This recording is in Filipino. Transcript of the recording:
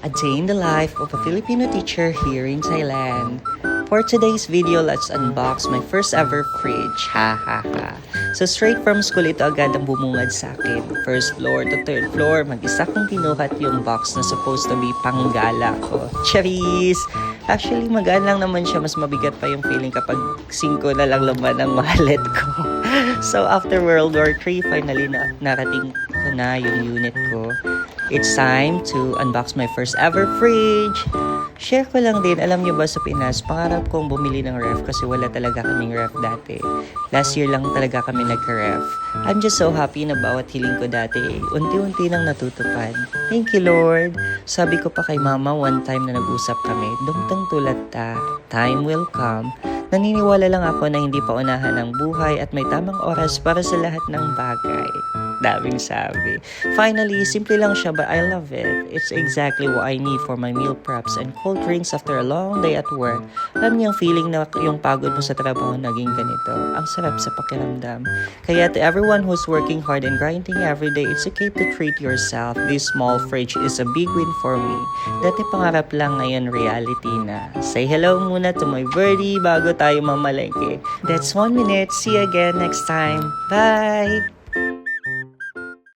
A day in the life of a Filipino teacher here in Thailand. For today's video, let's unbox my first ever fridge. Ha ha ha. So straight from school, ito agad ang bumungad sa akin. First floor to third floor, mag-isa kong kinuhat yung box na supposed to be panggala ko. Charis! Actually, magaan lang naman siya. Mas mabigat pa yung feeling kapag 5 na lang laman ang wallet ko. So after World War III, finally narating ko na yung unit ko. It's time to unbox my first ever fridge. Share ko lang din, alam nyo ba sa Pinas, pangarap kong bumili ng ref kasi wala talaga kaming ref dati. Last year lang talaga kami nagka-ref. I'm just so happy na bawat hiling ko dati, unti-unti nang natutupad. Thank you, Lord. Sabi ko pa kay Mama one time na nag-usap kami, dungtang tulad ta, time will come. Naniniwala lang ako na hindi pa unahan ang buhay at may tamang oras para sa lahat ng bagay. Daming sabi. Finally, simple lang siya but I love it. It's exactly what I need for my meal preps and cold drinks after a long day at work. Alam niyo yung feeling na yung pagod mo sa trabaho naging ganito. Ang sarap sa pakiramdam. Kaya to everyone who's working hard and grinding every day, it's okay to treat yourself. This small fridge is a big win for me. Dati pangarap lang, ngayon reality na. Say hello muna to my birdie bago tayo mamalengke. That's 1 minute. See you again next time. Bye!